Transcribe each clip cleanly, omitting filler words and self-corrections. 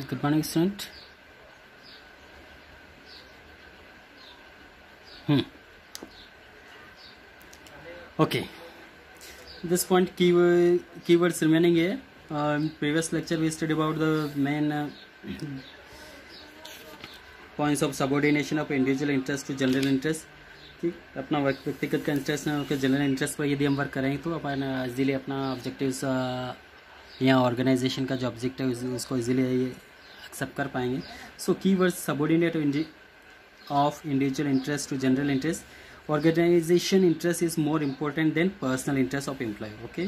Good morning, student. Okay. This point keywords remaining here. Previous lecture we studied about the main points of subordination of individual interest to general interest. ठीक, अपना व्यक्तिगत का interest है उसके general interest पर यदि हम work करें तो अपन इजीली अपना ऑब्जेक्टिव्स या ऑर्गेनाइजेशन का जो ऑब्जेक्टिव है उसको इजीली एक्सेप्ट कर पाएंगे. So keywords subordinate of individual interest to general interest. Organisation interest is more important than personal interest of employ. Okay,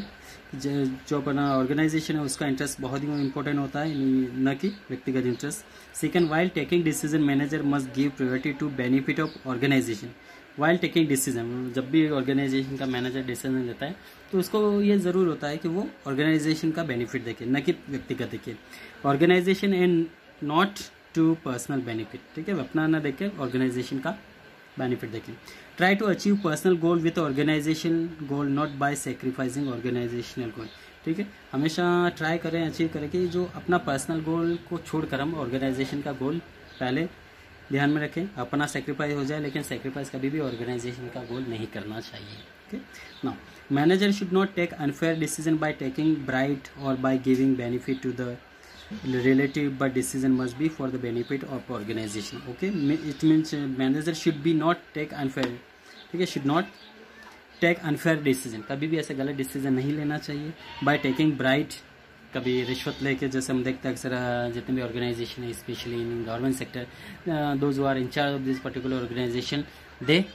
जो अपना ऑर्गेनाइजेशन है उसका इंटरेस्ट बहुत ही इंपॉर्टेंट होता है, न कि व्यक्तिगत interest. Second, while taking decision manager must give priority to benefit of organisation. While taking decision, जब भी ऑर्गेनाइजेशन का मैनेजर डिसीजन लेता है तो उसको ये ज़रूर होता है कि वो ऑर्गेनाइजेशन का बेनिफिट देखे, न कि व्यक्तिगत देखे. Organisation and not to personal benefit. ठीक है, अपना ना देखे, ऑर्गेनाइजेशन का बेनिफिट देखें. Try to achieve personal goal with organisation goal, not by sacrificing organisational goal. ठीक है, हमेशा ट्राई करें, अचीव करें कि जो अपना पर्सनल गोल को छोड़कर हम ऑर्गेनाइजेशन का गोल पहले ध्यान में रखें. अपना सेक्रीफाइस हो जाए, लेकिन सेक्रीफाइस कभी भी ऑर्गेनाइजेशन का गोल नहीं करना चाहिए. Okay, now manager should not take unfair decision by taking bribe और by giving benefit to the relative, but decision must be for the benefit of organization. Okay, it means manager should be not take unfair. ठीक है, should not take unfair decision. कभी भी ऐसे गलत decision नहीं लेना चाहिए. by taking bribe, कभी रिश्वत लेके, जैसे हम देखते हैं अक्सर जितने भी ऑर्गेनाइजेशन है, specially in government sector, those who are in charge of this particular organisation, they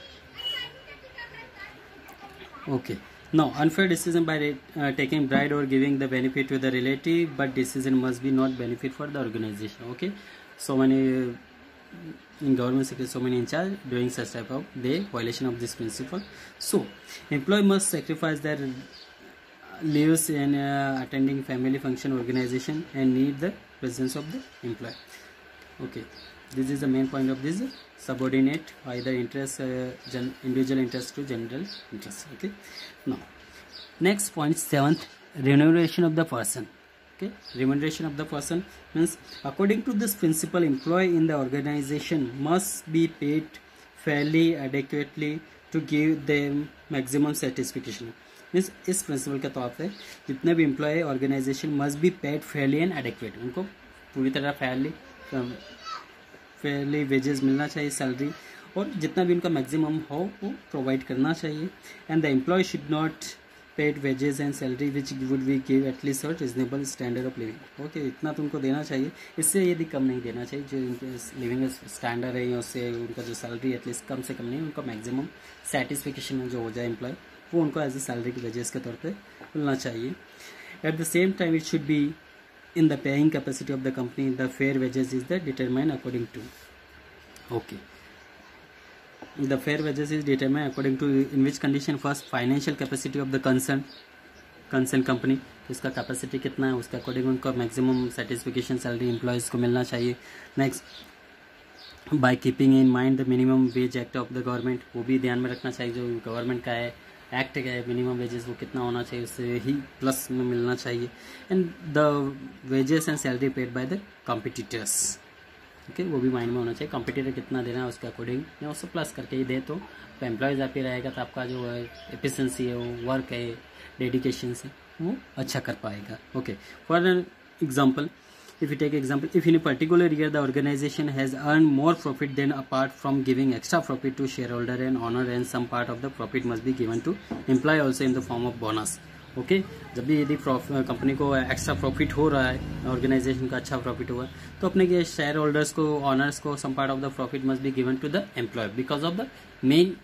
okay. No, unfair decision by taking bribe or giving the benefit to the relative, but decision must be not benefit for the organization. Okay, so many in government sector, so many in charge doing such type of the violation of this principle. So, employee must sacrifice their leaves in attending family function organization and need the presence of the employee. Okay, this is the main point of this subordinate either interest individual interest to general interest. Okay, now next point, 7th, remuneration of the person. Okay, remuneration of the person means according to this principle, employee in the organization must be paid fairly, adequately to give them maximum satisfaction. Means इस principle के तौर पे जितने भी employ organisation must be paid fairly and adequate. उनको पूरी तरह Fairlie wages मिलना चाहिए, सैलरी, और जितना भी उनका मैक्सिमम हो वो प्रोवाइड करना चाहिए. And the employ should not paid wages and salary which would be give at least reasonable standard of living. Okay, इतना तो उनको देना चाहिए, इससे यदि कम नहीं देना चाहिए. जो उनके लिविंग स्टैंडर्ड है उससे उनका जो सैलरी एटलीस्ट कम से कम नहीं, उनका मैक्सिमम सेटिस्फिकेशन जो हो जाए एम्प्लॉय, वो उनको एज ए सैलरी की वेजेस के तौर पे मिलना चाहिए. At the same time it should be in the paying capacity of the company. The fair wages is the determine according to. Okay, the fair wages is determine according to in which condition. First, financial capacity of the concern company. इसका capacity कितना है उसके according उनको maximum satisfaction salary employees को मिलना चाहिए. Next, by keeping in mind the minimum wage act of the government. वो भी ध्यान में रखना चाहिए, जो गवर्नमेंट का है एक्ट का है, मिनिमम वेजेस वो कितना होना चाहिए, उससे ही प्लस में मिलना चाहिए. And the wages and salary paid by the competitors. Okay, वो भी माइंड में होना चाहिए. कॉम्पिटिटर कितना देना है उसके अकॉर्डिंग या उससे प्लस करके ही दे तो एम्प्लॉयज़ आप ही रहेगा, तो आपका जो एफिशिएंसी है, वो वर्क है, डेडिकेशन से वो अच्छा कर पाएगा. Okay, for an example, if you take example, if in a particular year the organization has earned more profit, then apart from giving extra profit to shareholder and owner, and some part of the profit must be given to employee also in the form of bonus. Okay, जब भी यदि company को extra profit हो रहा है, organisation का अच्छा profit हुआ, तो अपने के शेयर होल्डर्स को, ऑनर्स को some part of the profit must be given to the employ because of the main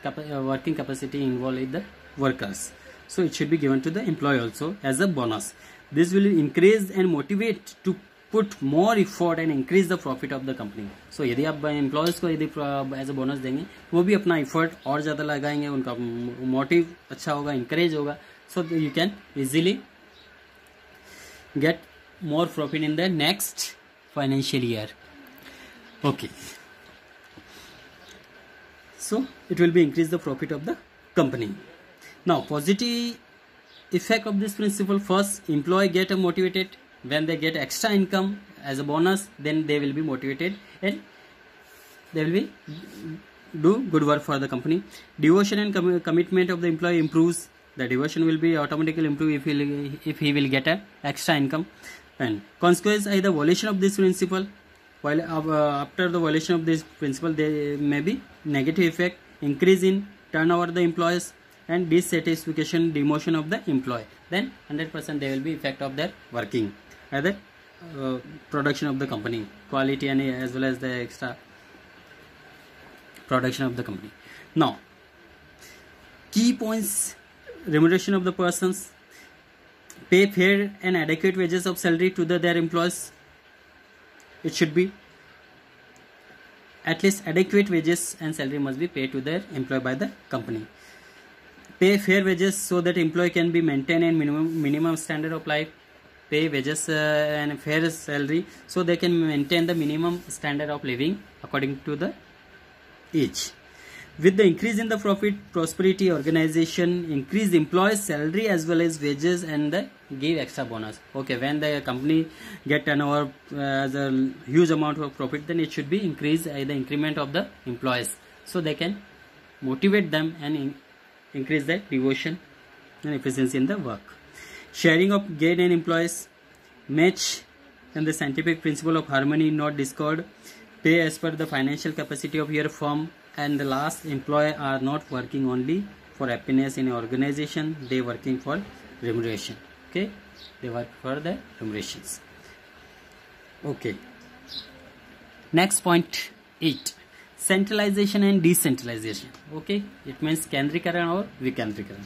working capacity involve in the workers. So it should be given to the employee also as a bonus. This will increase and motivate to put more effort and increase the profit of the company. So यदि आप employees को यदि as a bonus देंगे, वो भी अपना effort और ज़्यादा लगाएंगे, उनका मोटिव अच्छा होगा, encourage होगा. So you can easily get more profit in the next financial year. Okay. So it will be increase the profit of the company. Now, positive effect of this principle: first, employee get motivated when they get extra income as a bonus, then they will be motivated and they will be do good work for the company. Devotion and commitment of the employee improves. The devotion will be automatically improve if he will get a extra income. And consequence is the violation of this principle. While after the violation of this principle, there may be negative effect, increase in turnover of the employees, and dissatisfaction, demotion of the employee. Then 100% there will be effect of their working, either production of the company, quality and as well as the extra production of the company. Now, key points: remuneration of the persons, pay fair and adequate wages of salary to their employees. It should be at least adequate wages and salary must be paid to their employee by the company. Pay fair wages so that employee can be maintained and minimum standard of life. Pay wages and fair salary so they can maintain the minimum standard of living according to the age. With the increase in the profit, prosperity, organization increase employees' salary as well as wages and give extra bonus. Okay, when the company get turnover as a huge amount of profit, then it should be increase the increment of the employees, so they can motivate them and increase the devotion and efficiency in the work. Sharing of gain and employees, match and the scientific principle of harmony, not discord. Pay as per the financial capacity of your firm. And the last, employee are not working only for happiness in an organization, they working for remuneration. Okay, they work for the remunerations. Okay, next point 8, centralization and decentralization. Okay, it means केंद्रीकरण और विकेंद्रीकरण.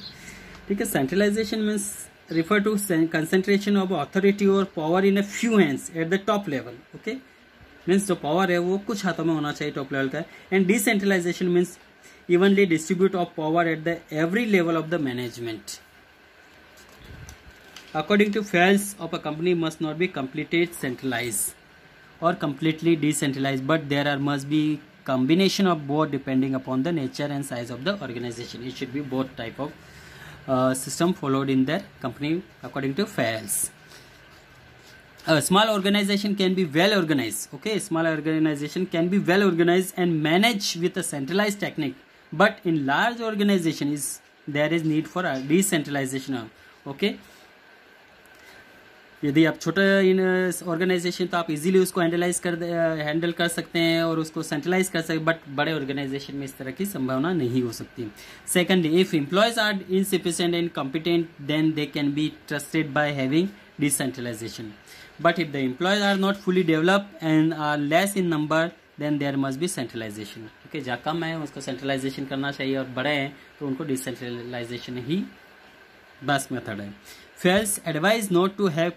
ठीक है, centralization means refer to concentration of authority or power in a few hands at the top level. Okay, means जो power है वो कुछ हाथों में होना चाहिए टॉप लेवल का. And decentralisation means evenly distribute of power at the every level of the management. According to Fayol's of a company must not be completed centralise और completely decentralise, but there are must be combination of both depending upon the nature and size of the organization. It should be both type of system followed in their company according to FAILS. A small organization can be well organized. Okay, small organization can be well organized and managed with a centralized technique. But in large organization there is need for a decentralization. Okay, यदि आप छोटा इन organisation तो आप easily उसको handle कर सकते हैं और उसको सेंट्रलाइज कर सकते हैं, बट बड़े ऑर्गेनाइजेशन में इस तरह की संभावना नहीं हो सकती. Secondly, if employees are insufficient and competent then they can be trusted by having decentralisation. But if the employees are not fully developed and are less in number, then there must be centralization. Okay, जहाँ कम है उसको centralisation करना चाहिए और बड़े हैं तो उनको डिसेंट्रलाइजेशन ही बेस्ट मेथड है. FAILS advise not to have